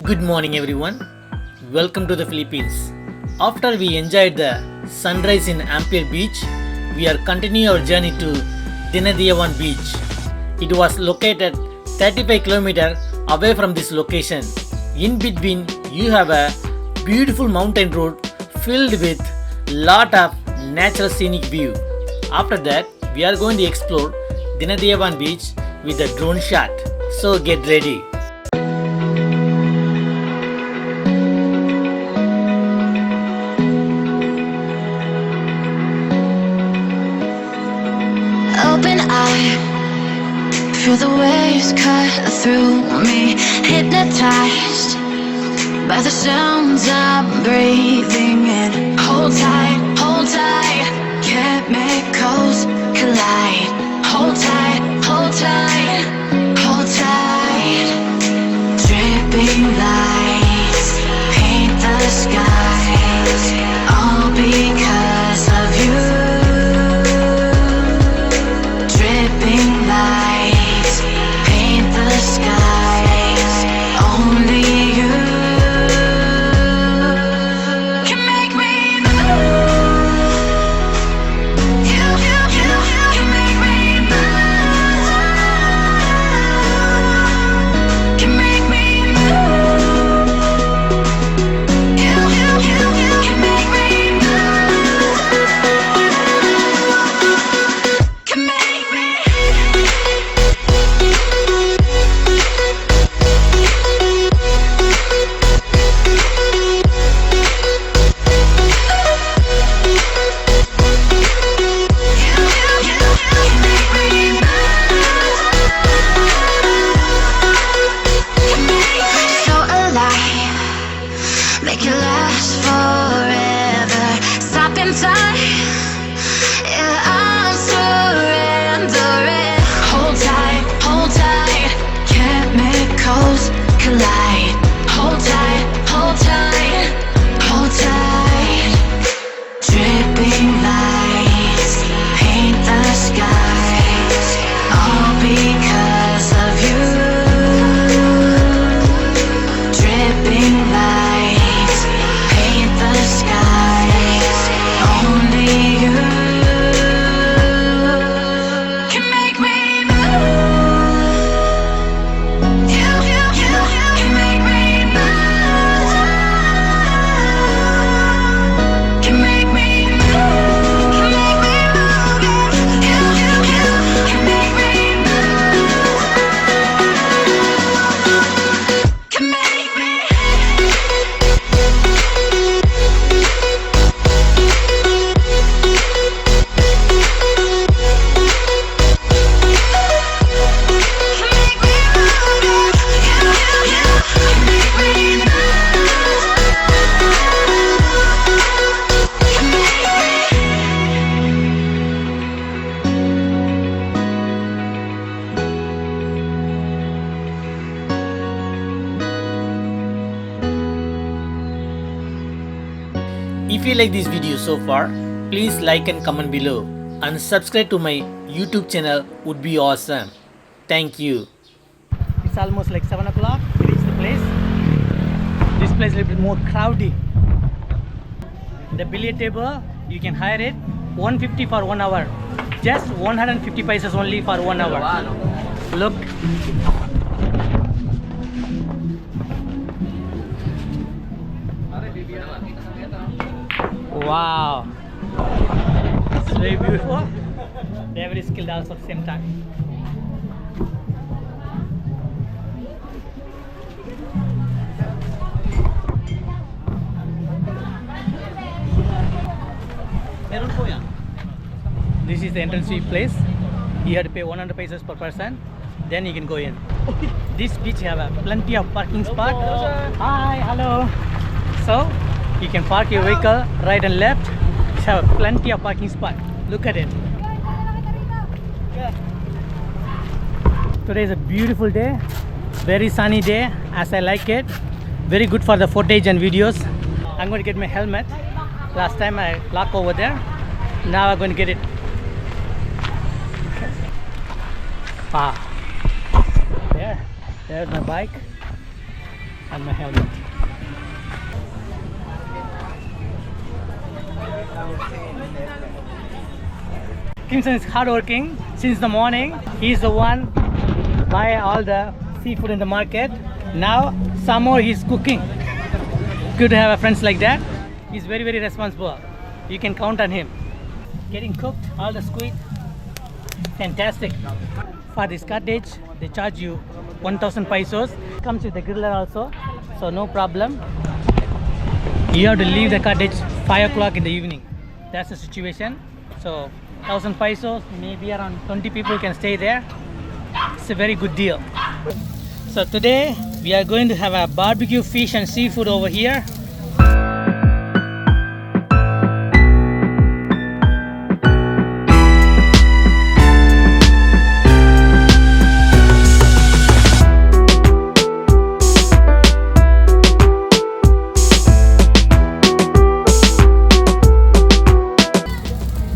Good morning, everyone. Welcome to the Philippines. After we enjoyed the sunrise in Ampere Beach, we are continuing our journey to Diandiawan Beach. It was located 35 km away from this location. In between, you have a beautiful mountain road filled with lot of natural scenic view. After that, we are going to explore Diandiawan Beach with a drone shot. So get ready. Open eye, feel the waves cut through me, hypnotized by the sounds I'm breathing in. Hold tight, chemicals collide. Hold tight, hold tight, hold tight. Dripping lights paint the skies, all because of you. Dripping lights paint the skies, only you can make me move. You can make me move. Can make me move. You can make me move. Can make me. So alive, make it last forever. Stop in time, yeah, I'm surrendering. Hold tight, chemicals collide. Hold tight, hold tight, hold tight. Dripping lights paint the skies, all because of you. Dripping lights paint the skies, only you can make me move. You can make me move. Can make me move. Can make me move. You can make me move. Can make me. If you like this video so far, please like and comment below and subscribe to my YouTube channel would be awesome. Thank you. It's almost like 7 o'clock. We reached the place. This place is a little bit more crowded. The billiard table, you can hire it 150 for 1 hour. Just 150 paisas only for 1 hour. Look. Wow. It's very beautiful. They're very skilled also at the same time. This is the entrance fee place. You have to pay 100 paisas per person. Then you can go in. This beach have plenty of parking spot. Hi, hello. So you can park your vehicle right and left. You have plenty of parking spot. Look at it. Today is a beautiful day. Very sunny day as I like it. Very good for the footage and videos. I'm going to get my helmet. Last time I locked over there. Now I'm going to get it. Wow. There's my bike. and my helmet. Kimson is hardworking since the morning. He's the one buy all the seafood in the market. Now some more he's cooking. Good to have a friends like that. He's very responsible. You can count on him. Getting cooked, all the squid. Fantastic. For this cottage, they charge you 1,000 pesos. Comes with the griller also, so no problem. You have to leave the cottage 5 o'clock in the evening. That's the situation. So 1,000 pesos, maybe around 20 people can stay there. It's a very good deal. So today we are going to have a barbecue fish and seafood over here.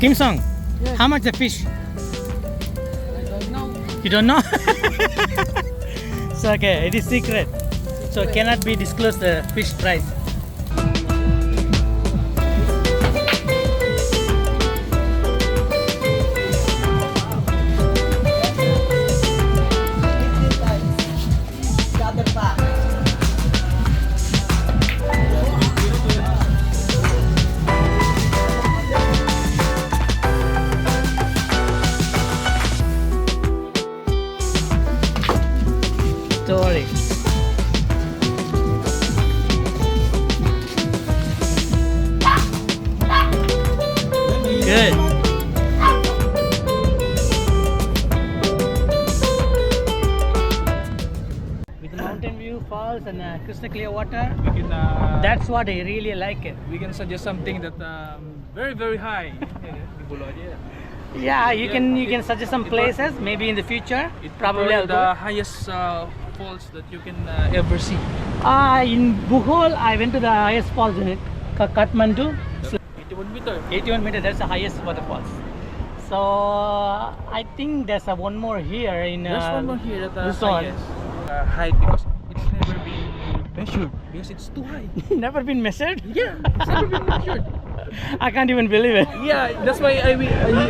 Kim Song, Yes. how much the fish? I don't know. You don't know? So okay, it is secret. So cannot be disclosed the fish price. Story. Good. With mountain view, falls, and crystal clear water, We can that's what I really like it. we can suggest something that very high. Yeah, you can suggest some places maybe in the future. It Probably I'll the go. highest falls that you can ever see. In Bohol, I went to the highest falls in it, Kathmandu. 81 meter. 81 meters, that's the highest waterfalls. So I think there's one more here in There's one more here that Luzon. highest height because it's never been measured because it's too high. Never been measured? Yeah, it's never been measured. I can't even believe it. Yeah, that's why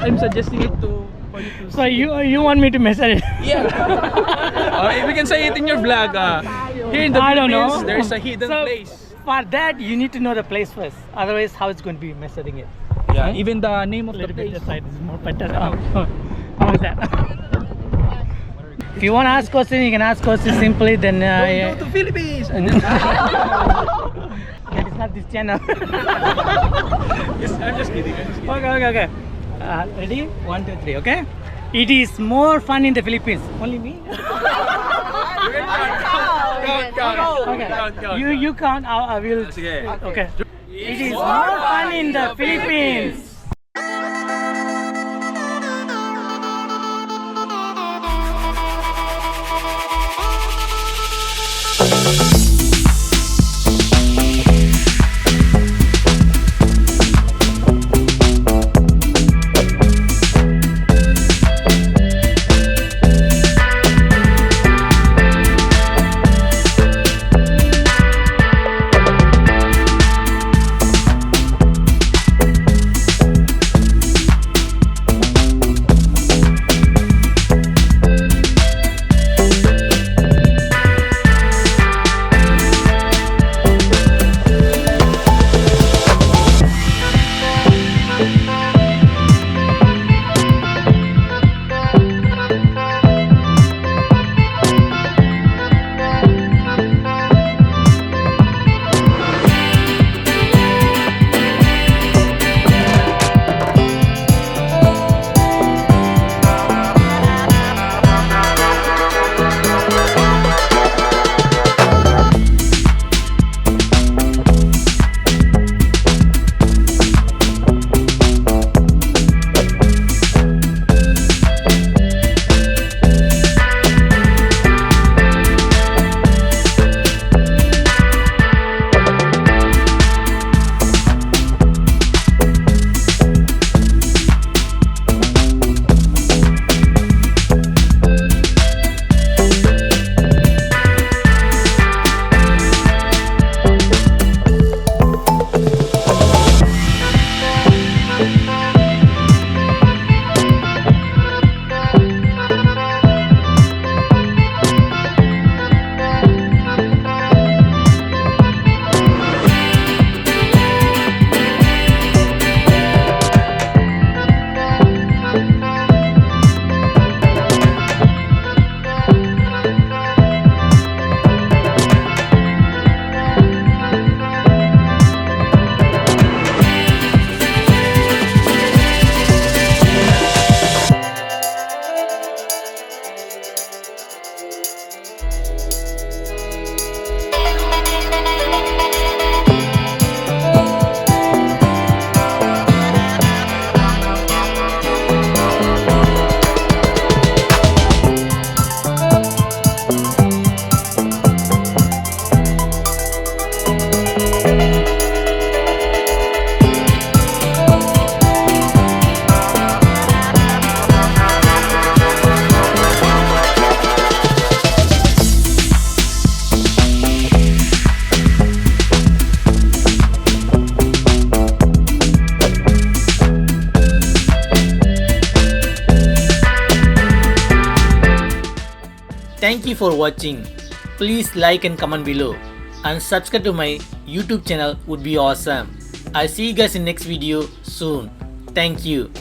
I'm suggesting it to for you to. So you want me to measure it? Yeah. We can say it in your vlog. Here in the I don't Philippines, know. there's a hidden So, place. For that, you need to know the place first. Otherwise, how it's going to be measuring it? Yeah, Hmm? even the name A of the little bit place. aside is more better. How is that? If you want to ask questions, you can ask questions simply. Then Go to Philippines. that is not this channel. I'm just kidding. Okay. Ready? 1, 2, 3. Okay. It is more fun in the Philippines. Only me. Okay. You count. I will. Sige. Okay. It is more fun in the Philippines. Thank you for watching. Please like and comment below and subscribe to my YouTube channel would be awesome. I'll see you guys in next video soon. Thank you.